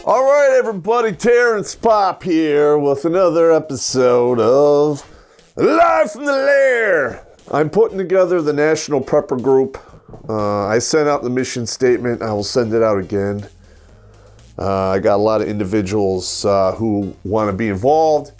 All right, everybody, Terrence Popp here with another episode of Live from the Lair. I'm putting together the National Prepper Group. I sent out the mission statement. I will send it out again. I got a lot of individuals who want to be involved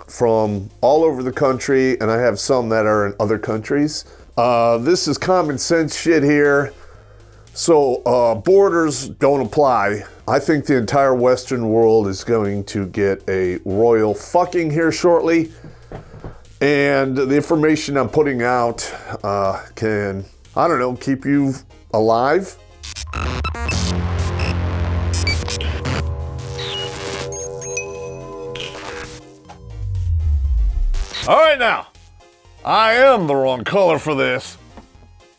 from all over the country, and I have some that are in other countries. This is common sense shit here. So borders don't apply. I think the entire Western world is going to get a royal fucking here shortly. And the information I'm putting out can, I don't know, keep you alive. All right now, I am the wrong color for this,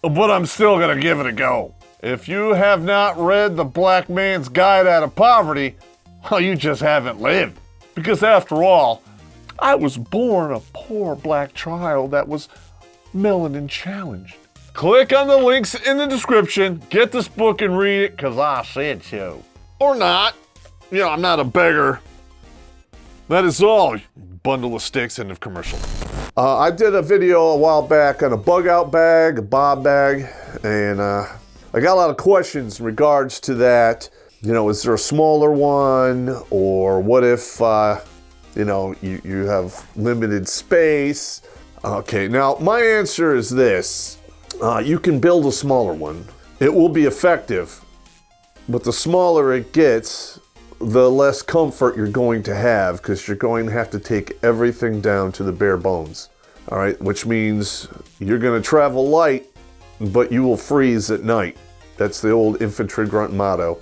but I'm still gonna give it a go. If you have not read The Black Man's Guide Out of Poverty, well, you just haven't lived. Because after all, I was born a poor black child that was melanin challenged. Click on the links in the description, get this book and read it, cause I said so. Or not. You know, I'm not a beggar. That is all, you bundle of sticks, end of commercial. I did a video a while back on a bug-out bag, a bob bag, and I got a lot of questions in regards to that. You know, is there a smaller one? Or what if, you know, you have limited space? Okay, now my answer is this. You can build a smaller one. It will be effective, but the smaller it gets, the less comfort you're going to have, because you're going to have to take everything down to the bare bones. All right, which means you're going to travel light, but you will freeze at night. That's the old infantry grunt motto.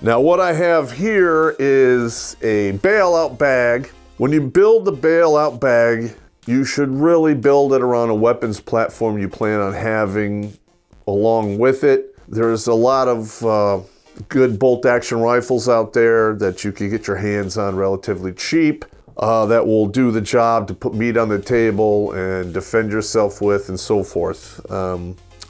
Now what I have here is a bailout bag. When you build the bailout bag, you should really build it around a weapons platform you plan on having along with it. There's a lot of good bolt action rifles out there that you can get your hands on relatively cheap that will do the job to put meat on the table and defend yourself with and so forth.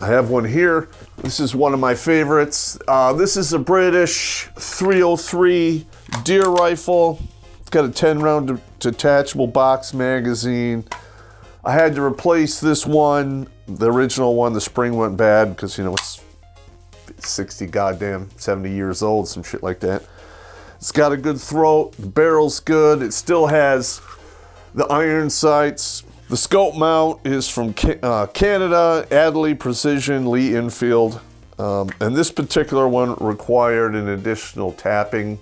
I have one here. This is one of my favorites. This is a British 303 deer rifle. It's got a 10-round detachable box magazine. I had to replace this one, the original one. The spring went bad because, you know, it's 70 years old, some shit like that. It's got a good throat, the barrel's good, it still has the iron sights. The scope mount is from Canada, Adderley Precision, Lee Enfield. And this particular one required an additional tapping,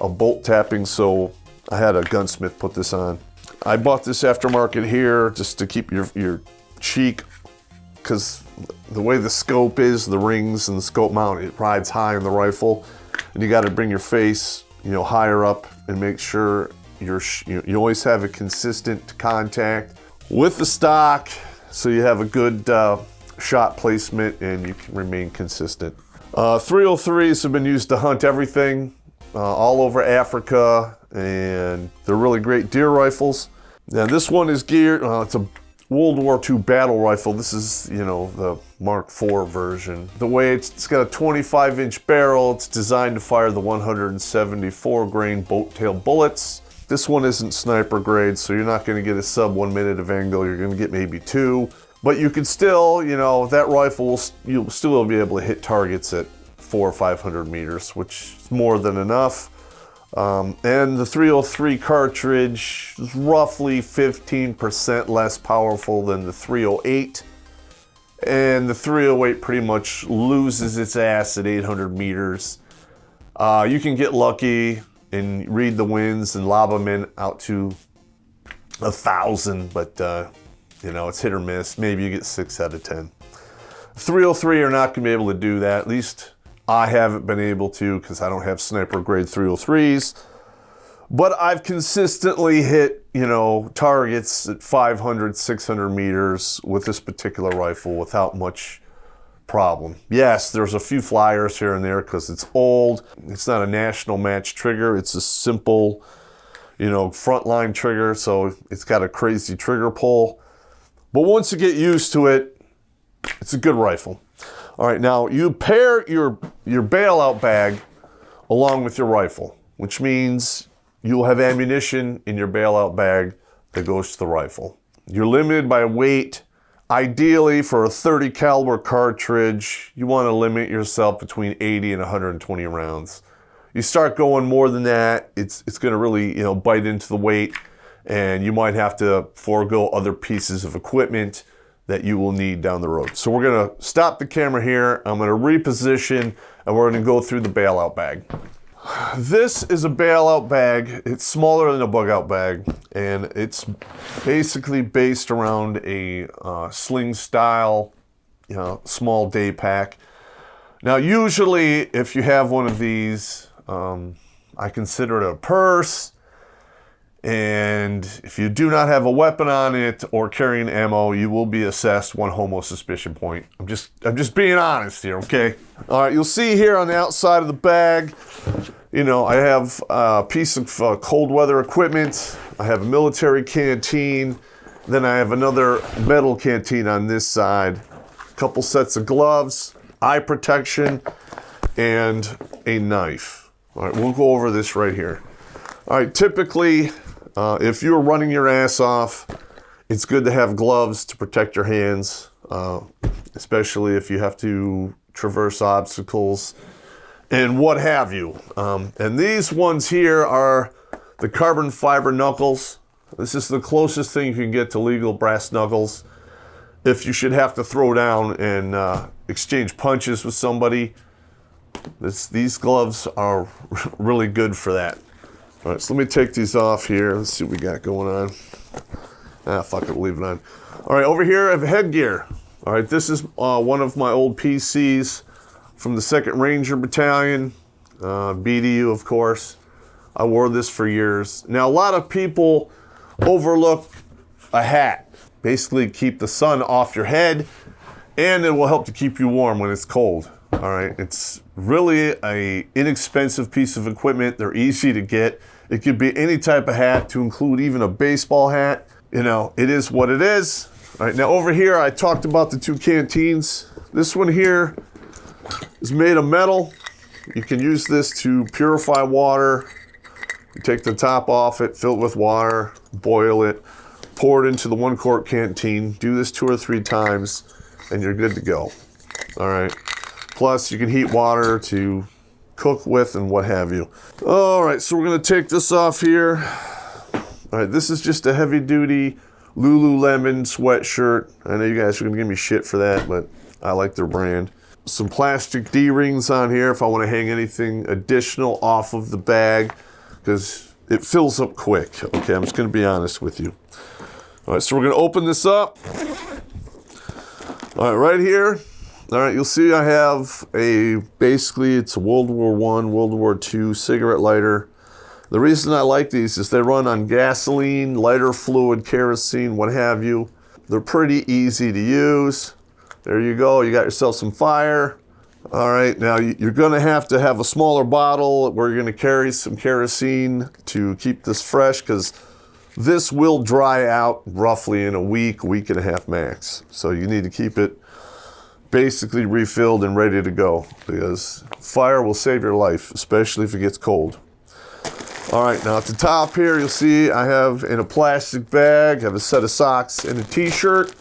a bolt tapping, so I had a gunsmith put this on. I bought this aftermarket here just to keep your cheek, because the way the scope is, the rings and the scope mount, it rides high in the rifle, and you got to bring your face, you know, higher up and make sure you always have a consistent contact with the stock, so you have a good shot placement and you can remain consistent. 303s have been used to hunt everything all over Africa, and they're really great deer rifles. Now this one is geared, it's a World War II battle rifle. This is, you know, the Mark IV version. The way it's got a 25-inch barrel. It's designed to fire the 174 grain boat tail bullets. This one isn't sniper grade, so you're not going to get a sub 1 minute of angle. You're going to get maybe 2, but you can still, you know, that rifle, you'll still be able to hit targets at 400 or 500 meters, which is more than enough. And the 303 cartridge is roughly 15% less powerful than the 308. And the 308 pretty much loses its ass at 800 meters. You can get lucky and read the winds and lob them in out to 1,000, but you know, it's hit or miss. Maybe you get 6 out of 10. 303 are not going to be able to do that. At least I haven't been able to, because I don't have sniper grade 303s. But I've consistently hit, you know, targets at 500, 600 meters with this particular rifle without much problem. Yes, there's a few flyers here and there because it's old. It's not a national match trigger. It's a simple, you know, frontline trigger, so it's got a crazy trigger pull. But once you get used to it, it's a good rifle. All right, now you pair your bailout bag along with your rifle, which means you'll have ammunition in your bailout bag that goes to the rifle. You're limited by weight. Ideally, for a .30 caliber cartridge, you want to limit yourself between 80 and 120 rounds. You start going more than that, it's going to really, bite into the weight, and you might have to forego other pieces of equipment that you will need down the road. So we're going to stop the camera here. I'm going to reposition, and we're going to go through the bailout bag. This is a bailout bag. It's smaller than a bug out bag, and it's basically based around a sling style, small day pack. Now, usually if you have one of these, I consider it a purse, and if you do not have a weapon on it or carrying ammo, you will be assessed 1 homo suspicion point. I'm just being honest here, okay? All right, you'll see here on the outside of the bag, I have a piece of cold weather equipment. I have a military canteen. Then I have another metal canteen on this side. A couple sets of gloves, eye protection, and a knife. All right, we'll go over this right here. All right, typically, if you're running your ass off, it's good to have gloves to protect your hands, especially if you have to traverse obstacles and what have you. And these ones here are the carbon fiber knuckles. This is the closest thing you can get to legal brass knuckles. If you should have to throw down and exchange punches with somebody, these gloves are really good for that. All right, so let me take these off here. Let's see what we got going on. Fuck it, we'll leave it on. All right, over here I have headgear. All right, this is one of my old PCs from the 2nd Ranger Battalion, BDU, of course. I wore this for years. Now, a lot of people overlook a hat. Basically, keep the sun off your head, and it will help to keep you warm when it's cold. All right, it's really an inexpensive piece of equipment. They're easy to get. It could be any type of hat, to include even a baseball hat. It is what it is. All right, now over here, I talked about the 2 canteens. This one here is made of metal. You can use this to purify water. You take the top off it, fill it with water, boil it, pour it into the 1-quart canteen. Do this 2 or 3 times, and you're good to go. All right. Plus, you can heat water to cook with and what have you. All right, so we're going to take this off here. All right, this is just a heavy-duty Lululemon sweatshirt. I know you guys are going to give me shit for that, but I like their brand. Some plastic D-rings on here if I want to hang anything additional off of the bag, because it fills up quick. Okay, I'm just going to be honest with you. All right, so we're going to open this up. All right, right here. All right, you'll see I have basically it's a World War I, World War II cigarette lighter. The reason I like these is they run on gasoline, lighter fluid, kerosene, what have you. They're pretty easy to use. There you go, you got yourself some fire. All right, now you're gonna have to have a smaller bottle where you're gonna carry some kerosene to keep this fresh, because this will dry out roughly in a week and a half max. So you need to keep it basically refilled and ready to go, because fire will save your life, especially if it gets cold. All right, now at the top here, you'll see I have in a plastic bag, I have a set of socks and a t-shirt.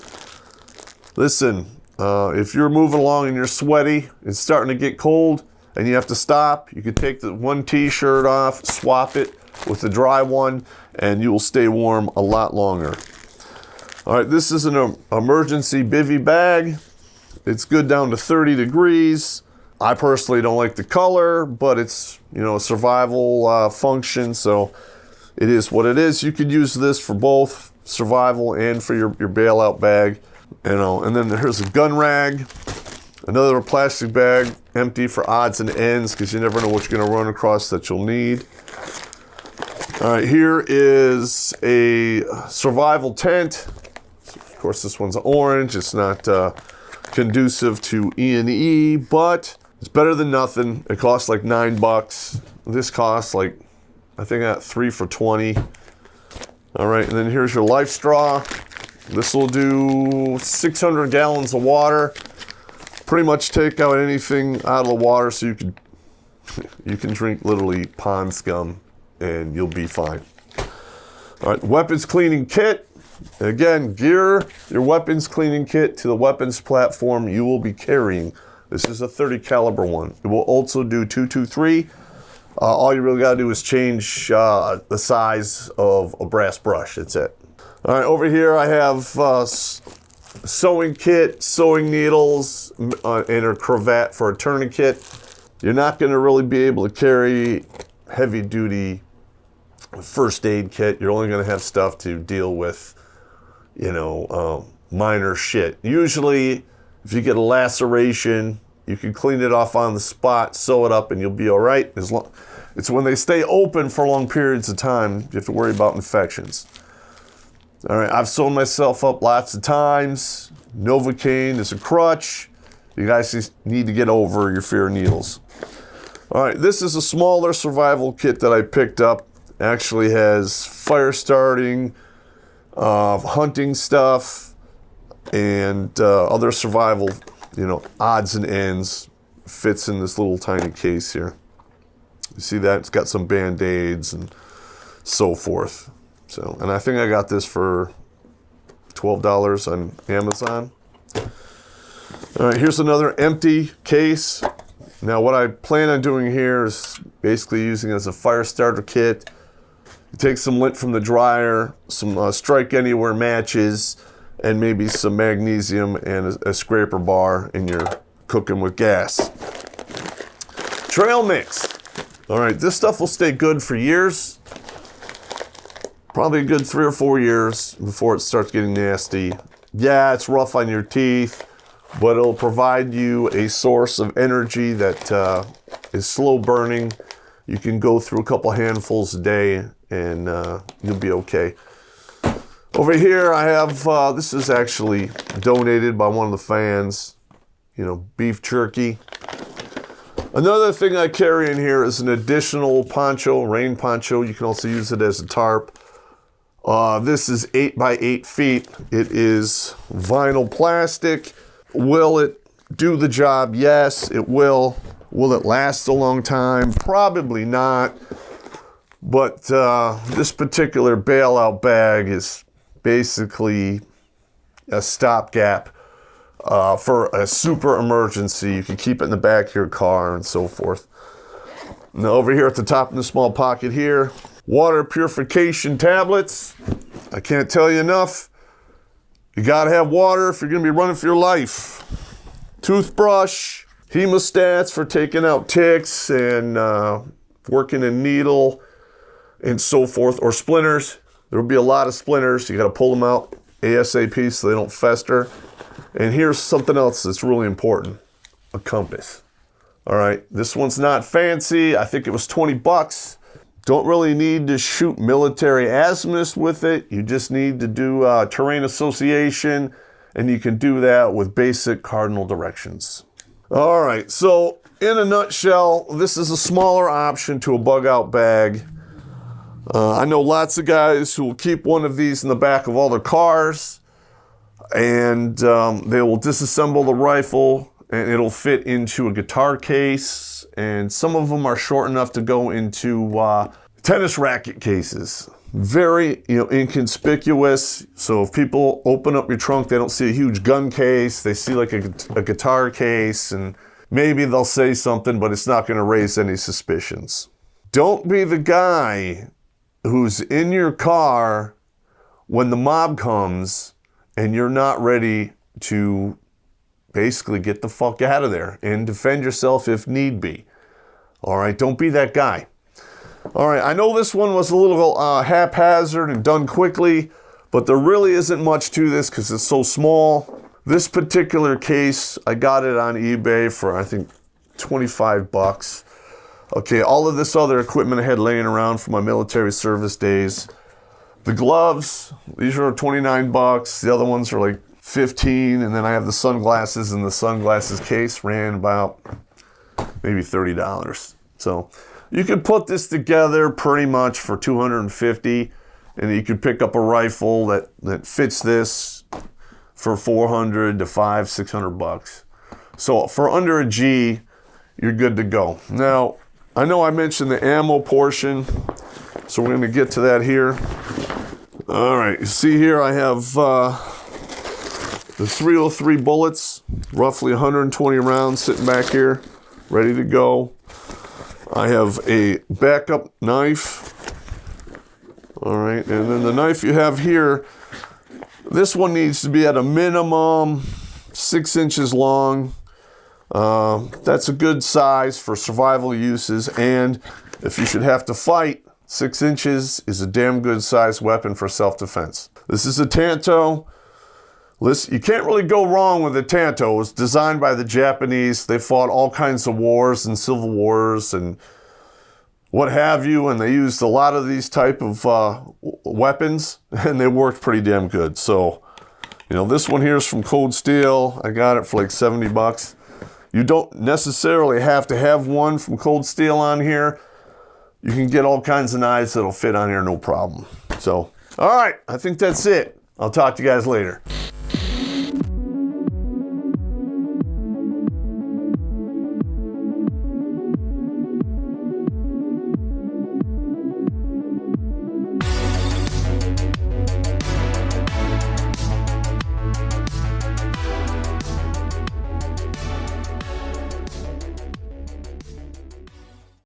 Listen, if you're moving along and you're sweaty, it's starting to get cold, and you have to stop, you can take the one t-shirt off, swap it with the dry one, and you will stay warm a lot longer. All right, this is an emergency Bivvy bag. It's good down to 30 degrees. I personally don't like the color, but it's, a survival function, so it is what it is. You could use this for both survival and for your bailout bag, and then here's a gun rag, another plastic bag, empty for odds and ends, because you never know what you're gonna run across that you'll need. All right, here is a survival tent. Of course, this one's orange. It's not conducive to E&E, but it's better than nothing. It costs like $9. This costs like, I think I got 3 for $20. All right, and then here's your life straw. This will do 600 gallons of water. Pretty much take out anything out of the water so you can You can drink literally pond scum and you'll be fine. All right, weapons cleaning kit. Again, gear your weapons cleaning kit to the weapons platform you will be carrying. This is a 30 caliber one. It will also do 223. All you really gotta do is change the size of a brass brush. That's it. All right, over here I have sewing kit, sewing needles, and a cravat for a tourniquet. You're not gonna really be able to carry heavy duty first aid kit. You're only gonna have stuff to deal with, minor shit. Usually, if you get a laceration, you can clean it off on the spot, sew it up, and you'll be all right. It's when they stay open for long periods of time, you have to worry about infections. All right, I've sewn myself up lots of times. Novocaine is a crutch. You guys just need to get over your fear of needles. All right, this is a smaller survival kit that I picked up. Actually has fire starting, hunting stuff, and other survival, odds and ends. Fits in this little tiny case here. You see that? It's got some Band-Aids and so forth. So, and I think I got this for $12 on Amazon. All right, here's another empty case. Now, what I plan on doing here is basically using it as a fire starter kit. You take some lint from the dryer, some Strike Anywhere matches, and maybe some magnesium and a scraper bar, and you're cooking with gas. Trail mix. All right, this stuff will stay good for years. Probably a good 3 or 4 years before it starts getting nasty. Yeah, it's rough on your teeth, but it'll provide you a source of energy that is slow burning. You can go through a couple handfuls a day and you'll be okay. Over here I have, this is actually donated by one of the fans, beef jerky. Another thing I carry in here is an additional poncho, rain poncho. You can also use it as a tarp. This is 8 by 8 feet. It is vinyl plastic. Will it do the job? Yes, it will. Will it last a long time? Probably not. But this particular bailout bag is basically a stopgap for a super emergency. You can keep it in the back of your car and so forth. Now over here at the top in the small pocket here, water purification tablets. I can't tell you enough. You gotta have water if you're gonna be running for your life. Toothbrush, hemostats for taking out ticks and working a needle and so forth, or splinters. There will be a lot of splinters. You gotta pull them out ASAP so they don't fester. And here's something else that's really important, a compass. All right, this one's not fancy. I think it was 20 bucks. Don't really need to shoot military azimuths with it. You just need to do terrain association, and you can do that with basic cardinal directions. All right, so in a nutshell, this is a smaller option to a bug out bag. I know lots of guys who will keep one of these in the back of all their cars, and they will disassemble the rifle, and it'll fit into a guitar case, and some of them are short enough to go into tennis racket cases. Very, inconspicuous. So if people open up your trunk, they don't see a huge gun case. They see like a guitar case, and maybe they'll say something, but it's not going to raise any suspicions. Don't be the guy who's in your car when the mob comes and you're not ready to basically get the fuck out of there and defend yourself if need be. All right, don't be that guy. All right, I know this one was a little haphazard and done quickly, but there really isn't much to this because it's so small. This particular case, I got it on eBay for, I think, 25 bucks. Okay, all of this other equipment I had laying around from my military service days. The gloves, these are 29 bucks. The other ones are like 15, and then I have the sunglasses, and the sunglasses case ran about maybe $30. So you could put this together pretty much for $250, and you could pick up a rifle that fits this for $400 to $500-600 bucks. So for under a G, you're good to go. Now, I know I mentioned the ammo portion, so we're going to get to that here. All right, you see here I have the 303 bullets, roughly 120 rounds sitting back here, ready to go. I have a backup knife. All right, and then the knife you have here, this one needs to be at a minimum 6 inches long. That's a good size for survival uses, and if you should have to fight, 6 inches is a damn good size weapon for self-defense. This is a Tanto. Listen, you can't really go wrong with a Tanto. It was designed by the Japanese. They fought all kinds of wars and civil wars and what have you, and they used a lot of these type of weapons, and they worked pretty damn good. So, you know, this one here is from Cold Steel. I got it for like 70 bucks. You don't necessarily have to have one from Cold Steel on here. You can get all kinds of knives that'll fit on here, no problem. So, all right, I think that's it. I'll talk to you guys later.